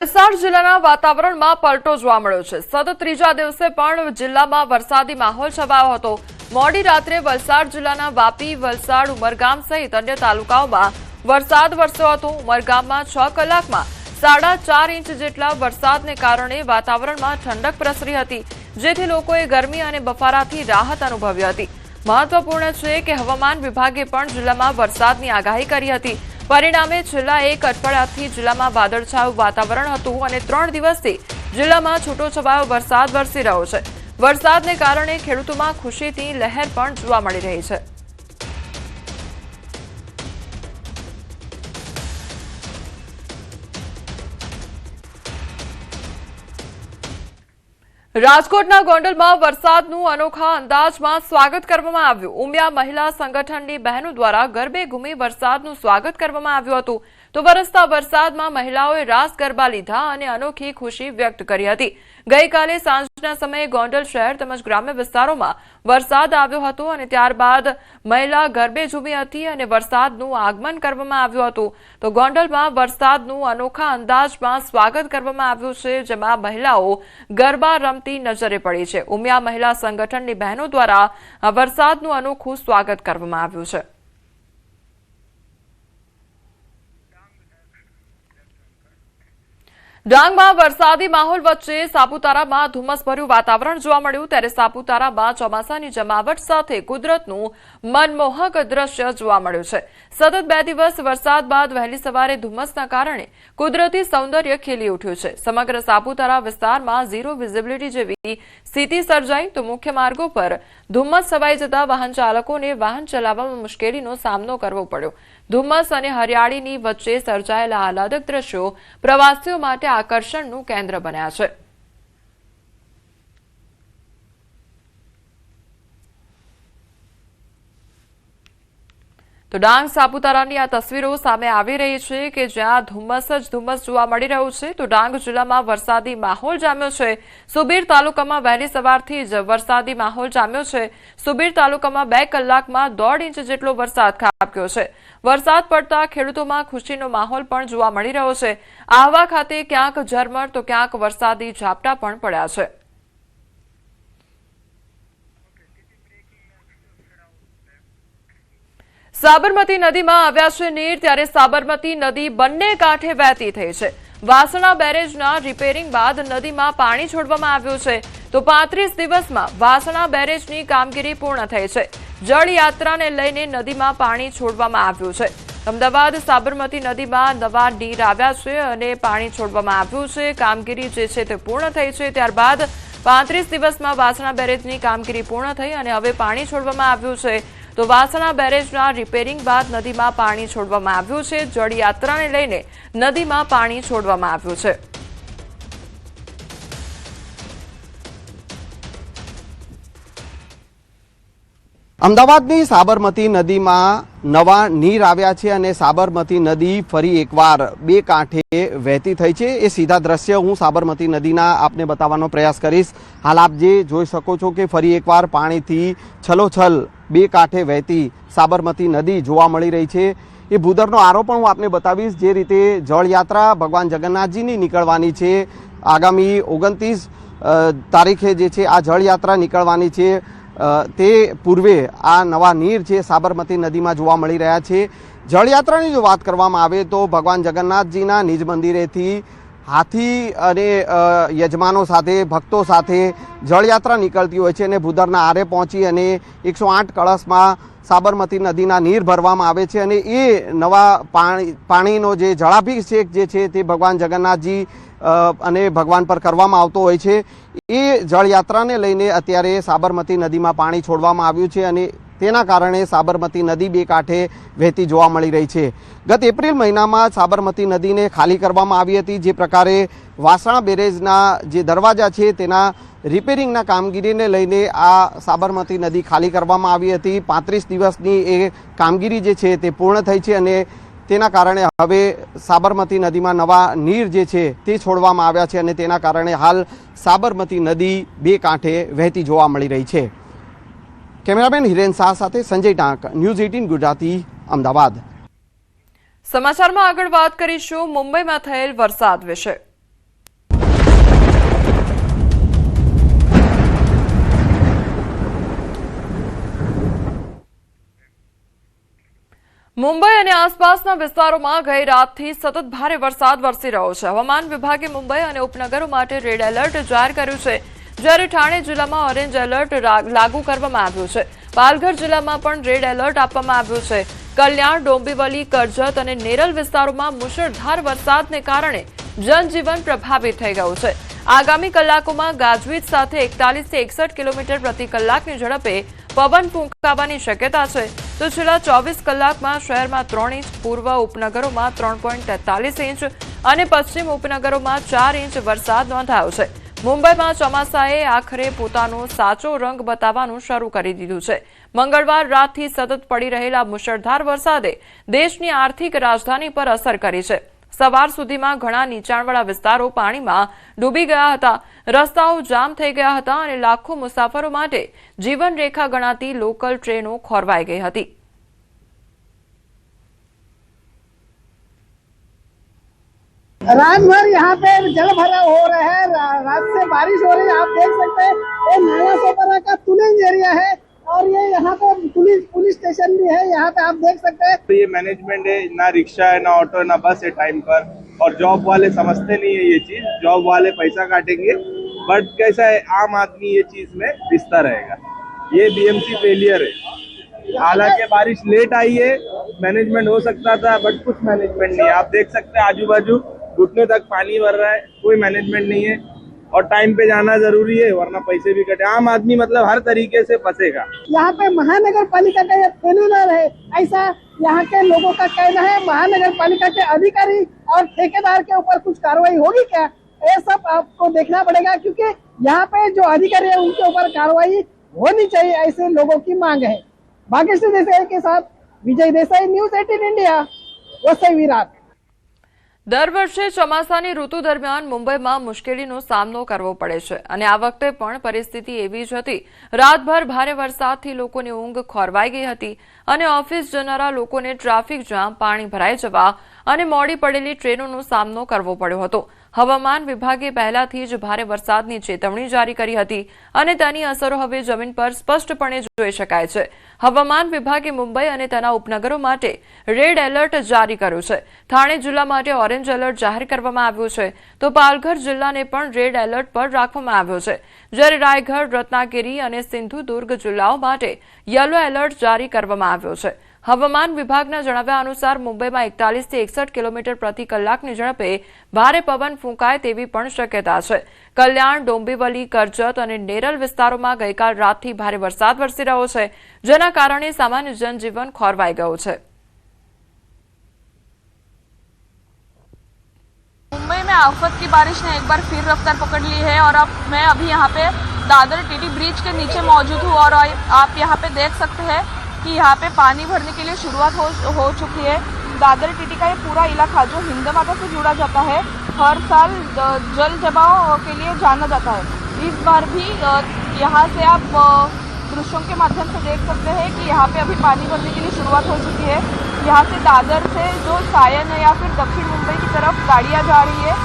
વલસાડ જિલ્લાના વાતાવરણમાં પલટો જોવા મળ્યો છે। સતત ત્રીજા દિવસે પણ જિલ્લામાં વરસાદી માહોલ છવાયો હતો। મોડી રાત્રે વલસાડ જિલ્લાના વાપી, વલસાડ, ઉમરગામ સહિત અન્ય તાલુકાઓમાં વરસાદ વરસ્યો હતો। ઉમરગામમાં 6 કલાકમાં 4.5 ઇંચ જેટલા વરસાદને કારણે વાતાવરણમાં ઠંડક પ્રસરી હતી, જેથી લોકોએ ગરમી અને બફારાથી રાહત અનુભવી હતી। મહત્વપૂર્ણ છે કે હવામાન વિભાગે પણ જિલ્લામાં વરસાદની આગાહી કરી હતી। परिणामे छेल्ला 1 अठवाडियाथी जिल्लामां वादळछायुं वातावरण हतुं अने 3 दिवसथी जिल्लामां छूटोछवायो वरसाद वरसी रह्यो छे। वरसादने कारणे खेडूतोमां खुशीनी लહેર पण जोवा मळी रही छे। રાજકોટના ગોંડલમાં વરસાદનું અનોખા અંદાજમાં સ્વાગત કરવામાં આવ્યું। ઉમિયા મહિલા સંગઠનની બહેનો દ્વારા ગરબે ઘૂમી વરસાદનું સ્વાગત કરવામાં આવ્યું હતું। તો વરસતા વરસાદમાં મહિલાઓએ રાસ ગરબા લીધા અને અનોખી ખુશી વ્યક્ત કરી હતી। ગઈકાલે સાંજના સમયે ગોંડલ શહેર તેમજ ગ્રામ્ય વિસ્તારોમાં વરસાદ આવ્યો હતો અને ત્યારબાદ મહિલા ગરબે ઝૂમી હતી અને વરસાદનું આગમન કરવામાં આવ્યું હતું। તો ગોંડલમાં વરસાદનું અનોખા અંદાજમાં સ્વાગત કરવામાં આવ્યું છે, જેમાં મહિલાઓ ગરબા રમતી નજરે પડી છે। ઉમિયા મહિલા સંગઠનની બહેનો દ્વારા વરસાદનું અનોખું સ્વાગત કરવામાં આવ્યું છે। ડાંગમાં વરસાદી માહોલ વચ્ચે સાપુતારામાં ધુમ્મસભર્યું વાતાવરણ જોવા મળ્યું, ત્યારે સાપુતારામાં ચોમાસાની જમાવટ સાથે કુદરતનું મનમોહક દ્રશ્ય જોવા મળ્યું છે। સતત 2 દિવસ વરસાદ બાદ વહેલી સવારે ધુમ્મસના કારણે કુદરતી સૌંદર્ય ખીલી ઉઠ્યું છે। સમગ્ર સાપુતારા વિસ્તારમાં ઝીરો વિઝિબિલિટી જેવી સ્થિતિ સર્જાઈ, તો મુખ્ય માર્ગો પર ધુમ્મસ છવાઈ જતા વાહન ચાલકોને વાહન ચલાવવામાં મુશ્કેલીનો સામનો કરવો પડ્યો। ધુમ્મસ અને હરિયાળીની વચ્ચે સર્જાયેલા આહલાદક દ્રશ્યો પ્રવાસીઓ માટે આકર્ષણનું કેન્દ્ર બન્યા છે। તો ડાંગ સાપુતારાની આ તસવીરો સામે આવી રહી છે કે જ્યાં ધુમ્મસ જ ધુમ્મસ જોવા મળી રહ્યું છે। તો ડાંગ જિલ્લામાં વરસાદી માહોલ જામ્યો છે। સુબીર તાલુકામાં વહેલી સવારથી જ વરસાદી માહોલ જામ્યો છે। સુબીર તાલુકામાં 2 કલાકમાં 1.5 ઇંચ જેટલો વરસાદ ખાબક્યો છે। વરસાદ પડતા ખેડૂતોમાં ખુશીનો માહોલ પણ જોવા મળી રહ્યો છે। આહવા ખાતે ક્યાંક ઝરમર તો ક્યાંક વરસાદી ઝાપટા પણ પડ્યા છે। સાબરમતી નદીમાં આવ્યા છે નીર, ત્યારે સાબરમતી નદી બંને કાંઠે વહેતી થઈ છે। વાસણા બેરેજના રિપેરિંગ બાદ નદીમાં પાણી છોડવામાં આવ્યું છે। તો 35 દિવસમાં વાસણા બેરેજની કામગીરી પૂર્ણ થઈ છે। જળયાત્રાને લઈને નદીમાં પાણી છોડવામાં આવ્યું છે। અમદાવાદ સાબરમતી નદીમાં નવા નીર આવ્યા છે અને પાણી છોડવામાં આવ્યું છે। કામગીરી જે છે તે પૂર્ણ થઈ છે। ત્યારબાદ 35 દિવસમાં વાસણા બેરેજની કામગીરી પૂર્ણ થઈ અને હવે પાણી છોડવામાં આવ્યું છે। તો વાસણા બેરેજના રિપેરિંગ બાદ નદીમાં પાણી છોડવામાં આવ્યું છે। જળયાત્રાને લઈને નદીમાં પાણી છોડવામાં આવ્યું છે। અમદાવાદની સાબરમતી નદીમાં નવા નીર આવ્યા છે અને સાબરમતી નદી ફરી એકવાર 2 કાંઠે વહેતી થઈ છે। એ સીધા દ્રશ્ય હું સાબરમતી નદીના આપને બતાવવાનો પ્રયાસ કરીશ। હાલ આપ જે જોઈ શકો છો કે ફરી એકવાર પાણીથી છલોછલ 2 કાંઠે વહેતી સાબરમતી નદી જોવા મળી રહી છે। એ ભૂદરનો આરો પણ હું આપને બતાવીશ। જે રીતે જળયાત્રા ભગવાન જગન્નાથજીની નીકળવાની છે, આગામી 29 તારીખે જે છે આ જળયાત્રા નીકળવાની છે, તે પૂર્વે આ નવા નીર છે સાબરમતી નદીમાં જોવા મળી રહ્યા છે। જળયાત્રાની જો વાત કરવામાં આવે તો ભગવાન જગન્નાથજીના નિજ મંદિરેથી હાથી અને યજમાનો સાથે, ભક્તો સાથે જળયાત્રા નીકળતી હોય છે અને ભૂદરના આરે પહોંચી અને 108 કળશમાં સાબરમતી નદીના નીર ભરવામાં આવે છે અને એ નવા પાણીનો જે જળાભિષેક જે છે તે ભગવાન જગન્નાથજી અને ભગવાન પર કરવામાં આવતો હોય છે। એ જળયાત્રાને લઈને અત્યારે સાબરમતી નદીમાં પાણી છોડવામાં આવ્યું છે અને તેના કારણે સાબરમતી નદી 2 કાંઠે વહેતી જોવા મળી રહી છે। ગત એપ્રિલ મહિનામાં સાબરમતી નદીને ખાલી કરવામાં આવી હતી। જે પ્રકારે વાસણા બેરેજના જે દરવાજા છે તેના રિપેરિંગના કામગીરીને લઈને આ સાબરમતી નદી ખાલી કરવામાં આવી હતી। 35 દિવસની એ કામગીરી જે છે તે પૂર્ણ થઈ છે અને તેના કારણે હવે સાબરમતી નદીમાં નવા નીર જે છે તે છોડવામાં આવ્યા છે અને તેના કારણે હાલ સાબરમતી નદી 2 કાંઠે વહેતી જોવા મળી રહી છે। કેમેરામેન હિરેન શાહ સાથે સંજય ટાંક, ન્યૂઝ 18 ગુજરાતી, અમદાવાદ। સમાચારમાં આગળ વાત કરીશું મુંબઈમાં થયેલ વરસાદ વિશે। મુંબઈ અને આસપાસના વિસ્તારોમાં ગઈ રાતથી સતત ભારે વરસાદ વરસી રહ્યો છે. હવામાન વિભાગે મુંબઈ અને ઉપનગરો માટે રેડ એલર્ટ જાહેર કર્યું છે, જ્યારે ઠાણે જિલ્લામાં ઓરેન્જ એલર્ટ લાગુ કરવામાં આવ્યું છે. પાલઘર જિલ્લામાં પણ રેડ એલર્ટ આપવામાં આવ્યું છે. કલ્યાણ, ડોંબિવલી, કરજત અને નેરલ વિસ્તારોમાં મુશળધાર વરસાદને કારણે જનજીવન પ્રભાવિત થઈ ગયું છે. આગામી કલાકોમાં ગાજવીજ સાથે 41 થી 61 કિલોમીટર પ્રતિ કલાકની ઝડપે પવન ફૂંકાવાની શક્યતા છે. તો છેલ્લા 24 કલાકમાં શહેરમાં 3 ઇંચ, પૂર્વ ઉપનગરોમાં 3.43 ઇંચ અને પશ્ચિમ ઉપનગરોમાં 4 ઇંચ વરસાદ નોંધાયો છે. મુંબઈમાં ચોમાસાએ આખરે પોતાનો સાચો રંગ બતાવવાનું શરૂ કરી દીધું છે. મંગળવાર રાતથી સતત પડી રહેલા મુશળધાર વરસાદે દેશની આર્થિક રાજધાની પર અસર કરી છે. સવાર સુધીમાં ઘણા નીચાણવાળા વિસ્તારો પાણીમાં ડૂબી ગયા હતા, રસ્તાઓ જામ થઈ ગયા હતા અને લાખો મુસાફરો માટે જીવનરેખા ગણાતી લોકલ ટ્રેનો ખોરવાઈ ગઈ હતી. रात भर यहाँ पे जल भरा हो रहा है, रात से बारिश हो रही है। आप देख सकते हैं ये नाला सोपारा का तुलेंज एरिया है और ये यहाँ पे पुलिस स्टेशन भी है। यहाँ पे आप देख सकते हैं तो ये मैनेजमेंट है, ना रिक्शा है, ना ऑटो है, ना बस है टाइम पर, और जॉब वाले समझते नहीं है ये चीज। जॉब वाले पैसा काटेंगे, बट कैसा है आम आदमी ये चीज में पिसता रहेगा। ये बीएमसी फेलियर है। हालांकि बारिश लेट आई है, मैनेजमेंट हो सकता था, बट कुछ मैनेजमेंट नहीं है। आप देख सकते हैं आजू बाजू घुटने तक पानी भर रहा है, कोई मैनेजमेंट नहीं है। और टाइम पे जाना जरूरी है, वरना पैसे भी कटे। आम आदमी मतलब हर तरीके से फंसेगा। यहाँ पे महानगर पालिका का फेल्यूर है, ऐसा यहाँ के लोगों का कहना है। महानगर पालिका के अधिकारी और ठेकेदार के ऊपर कुछ कार्रवाई होगी क्या, ये सब आपको देखना पड़ेगा, क्योंकि यहाँ पे जो अधिकारी है उनके ऊपर कार्रवाई होनी चाहिए, ऐसे लोगों की मांग है। भाग्यश्री देसाई के साथ विजय देसाई, न्यूज़ 18 इंडिया, वसई विरार। દર વર્ષે ચોમાસાની ઋતુ દરમિયાન મુંબઈમાં મુશ્કેલીનો સામનો કરવો પડે છે અને આ વખતે પણ પરિસ્થિતિ એવી જ હતી. રાતભર ભારે વરસાદથી લોકોની ઊંઘ ખોરવાઈ ગઈ હતી અને ઓફિસ જનારા લોકોને ટ્રાફિક જામ, પાણી ભરાઈ જવા અને મોડી પડેલી ટ્રેનોનો સામનો કરવો પડ્યો હતો. હવામાન વિભાગે પહેલાથી જ ભારે વરસાદની ચેતવણી જારી કરી હતી અને તેની અસરો હવે જમીન પર સ્પષ્ટપણે જોઈ શકાય છે. હવામાન વિભાગે મુંબઈ અને તેના ઉપનગરો માટે રેડ એલર્ટ જારી કર્યું છે. ઠાણે જિલ્લા માટે ઓરેન્જ એલર્ટ જાહેર કરવામાં આવ્યું છે, તો પાલઘર જિલ્લાને પણ રેડ એલર્ટ પર રાખવામાં આવ્યો છે, જ્યારે રાયગઢ, રત્નાગીરી અને સિંધુદુર્ગ જિલ્લાઓ માટે યલો એલર્ટ જારી કરવામાં આવ્યો છે. હવામાન વિભાગના જણાવ્યા અનુસાર મુંબઈમાં 41 થી 61 કિલોમીટર પ્રતિ કલાકની ઝડપે ભારે પવન ફૂંકાય તેવી પણ શક્યતા છે. કલ્યાણ, ડોંબિવલી, કરજત અને નેરલ વિસ્તારોમાં ગઈકાલ રાતથી ભારે વરસાદ વરસી રહ્યો છે, જેના કારણે સામાન્ય જનજીવન ખોરવાઈ ગયું છે. मुंबई में आफत की बारिश ने एक बार फिर रफ्तार पकड़ ली है और अब मैं अभी यहाँ पे दादर टीटी ब्रिज के नीचे मौजूद हूँ और आप यहाँ पे देख सकते हैं कि यहाँ पे पानी भरने के लिए शुरुआत हो चुकी है। दादर टीटी का ये पूरा इलाका जो हिंदमाता से जुड़ा जाता है, हर साल जल जमाव के लिए जाना जाता है। इस बार भी यहाँ से आप दृश्यों के माध्यम से देख सकते हैं कि यहाँ पे अभी पानी भरने के लिए शुरुआत हो चुकी है। यहाँ से दादर से जो सायन या फिर दक्षिण मुंबई की तरफ गाड़ियाँ जा रही है,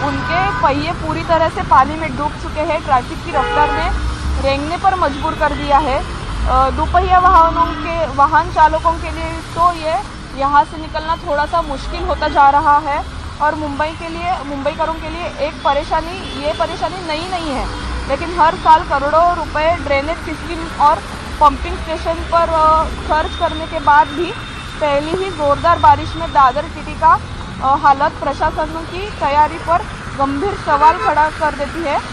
उनके पहिए पूरी तरह से पानी में डूब चुके हैं। ट्रैफिक की रफ्तार ने रेंगने पर मजबूर कर दिया है। दोपहिया वाहन चालकों के लिए तो ये यहाँ से निकलना थोड़ा सा मुश्किल होता जा रहा है और मुंबईकरों के लिए ये परेशानी नई नहीं है, लेकिन हर साल करोड़ों रुपए ड्रेनेज सिस्टम और पंपिंग स्टेशन पर खर्च करने के बाद भी पहली ही जोरदार बारिश में दादर टीटी का हालत प्रशासन की तैयारी पर गंभीर सवाल खड़ा कर देती है।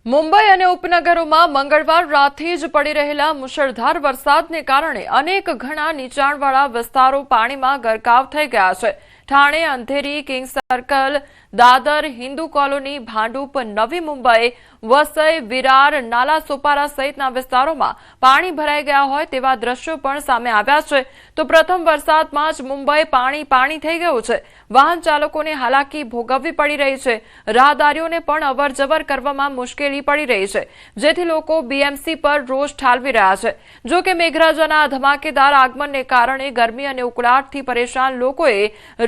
મુંબઈ અને ઉપનગરોમાં મંગળવાર રાતથી જ પડી રહેલા મુશળધાર વરસાદને કારણે અનેક ઘણા નીચાણવાળા વિસ્તારો પાણીમાં ગરકાવ થઈ ગયા છે. ઠાણે, અંધેરી, કિંગ સર્કલ, દાદર, હિન્દુ કોલોની, ભાંડુપ, નવી મુંબઈ, વસઈ, વિરાર, નાલા સોપારા સહિતના વિસ્તારોમાં પાણી ભરાઈ ગયા હોય તેવા દ્રશ્યો પણ સામે આવ્યા છે. તો પ્રથમ વરસાદમાં જ મુંબઈ પાણી થઈ ગયું છે. વાહન ચાલકોને હાલાકી ભોગવવી પડી રહી છે. રાહદારીઓને પણ અવરજવર કરવામાં મુશ્કેલી પડી રહી છે, જેથી લોકો બીએમસી પર રોષ ઠાલવી રહ્યા છે. જો કે મેઘરાજાના ધમાકેદાર આગમનને કારણે ગરમી અને ઉકળાટથી પરેશાન લોકોએ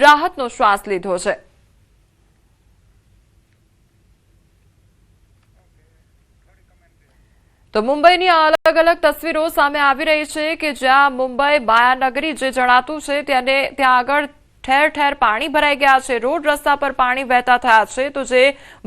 રાહતનો શ્વાસ લીધો છે. તો મુંબઈની અલગ અલગ તસવીરો સામે આવી રહી છે કે જ્યાં મુંબઈ માયાનગરી જે જણાતું છે ત્યાં આગળ ઠેર ઠેર પાણી ભરાઈ ગયા છે, રોડ રસ્તા પર પાણી વહેતા થયા છે. તો જે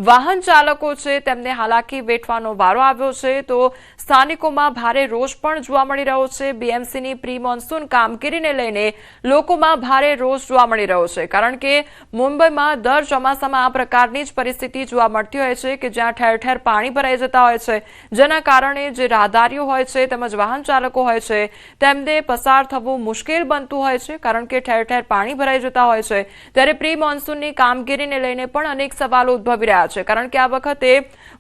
વાહન ચાલકો છે તેમને હાલાકી વેઠવાનો વારો આવ્યો છે. તો સ્થાનિકોમાં ભારે રોષ પણ જોવા મળી રહ્યો છે. બીએમસીની પ્રી મોન્સૂન કામગીરીને લઈને લોકોમાં ભારે રોષ જોવા મળી રહ્યો છે, કારણ કે મુંબઈમાં દર ચોમાસામાં આ પ્રકારની જ પરિસ્થિતિ જોવા મળતી હોય છે કે જ્યાં ઠેર ઠેર પાણી ભરાઈ જતા હોય છે, જેના કારણે જે રાહદારીઓ હોય છે તેમજ વાહન ચાલકો હોય છે તેમને પસાર થવું મુશ્કેલ બનતું હોય છે, કારણ કે ઠેર ઠેર પાણી ભરાઈ હોય છે. ત્યારે પ્રી મોન્સૂનની કામગીરીને લઈને પણ અનેક સવાલો ઉદ્ભવી રહ્યા છે, કારણ કે આ વખતે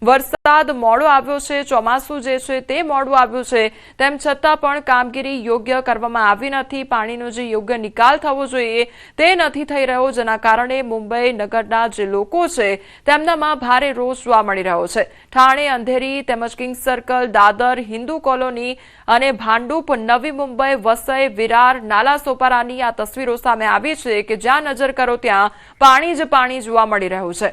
વરસાદ મોડો આવ્યો છે, ચોમાસું જે છે તે મોડું આવ્યું છે, તેમ છતાં પણ કામગીરી યોગ્ય કરવામાં આવી નથી. પાણીનો જે યોગ્ય નિકાલ થવો જોઈએ તે નથી થઈ રહ્યો, જેના કારણે મુંબઈ નગરના જે લોકો છે તેમનામાં ભારે રોષ જોવા મળી રહ્યો છે. ઠાણે, અંધેરી તેમજ કિંગ્સ સર્કલ, દાદર, હિન્દુ કોલોની અને ભાંડુપ, નવી મુંબઈ, વસઈ, વિરાર, નાલા સોપારાની આ તસવીરો સામે આવી છે કે જ્યાં નજર કરો ત્યાં પાણી જ પાણી જોવા મળી રહ્યું છે.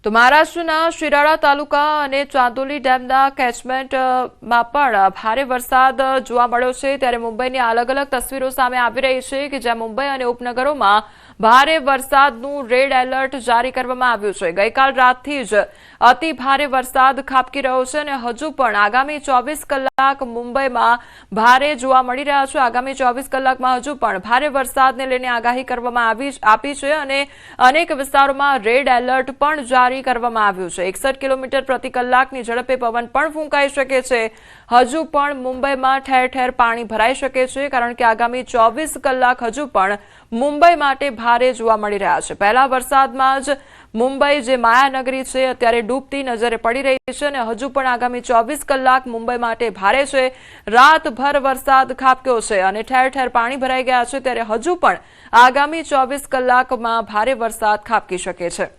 તો મહારાષ્ટ્રના શિરાળા તાલુકા અને ચાંદોલી ડેમના કેચમેન્ટમાં પણ ભારે વરસાદ જોવા મળ્યો છે. ત્યારે મુંબઈની અલગ અલગ તસવીરો સામે આવી રહી છે કે જ્યાં મુંબઈ અને ઉપનગરોમાં ભારે વરસાદનું રેડ એલર્ટ જારી કરવામાં આવ્યું છે. ગઈકાલ રાતથી જ અતિ ભારે વરસાદ ખાબકી રહ્યો છે અને હજુ પણ આગામી 24 કલાક મુંબઈમાં ભારે જોવા મળી રહ્યા છે. આગામી 24 કલાકમાં હજુ પણ ભારે વરસાદને લઈને આગાહી કરવામાં આપી છે અને અનેક વિસ્તારોમાં રેડ એલર્ટ પણ જારી કરવામાં આવ્યું છે. 61 કિલોમીટર પ્રતિ કલાકની ઝડપે પવન પણ ફૂંકાઈ શકે છે. હજુ પણ મુંબઈમાં ઠેર ઠેર પાણી ભરાઈ શકે છે, કારણ કે આગામી 24 કલાક હજુ પણ મુંબઈ માટે ભારે જોવા મળી રહ્યા છે. પહેલા વરસાદમાં જ મુંબઈ જે માયાનગરી છે અત્યારે ડૂબતી નજરે પડી રહી છે અને હજુ પણ આગામી 24 કલાક મુંબઈ માટે ભારે છે. રાતભર વરસાદ ખાબક્યો છે અને ઠેર ઠેર પાણી ભરાઈ ગયા છે. ત્યારે હજુ પણ આગામી 24 કલાકમાં ભારે વરસાદ ખાબકી શકે છે.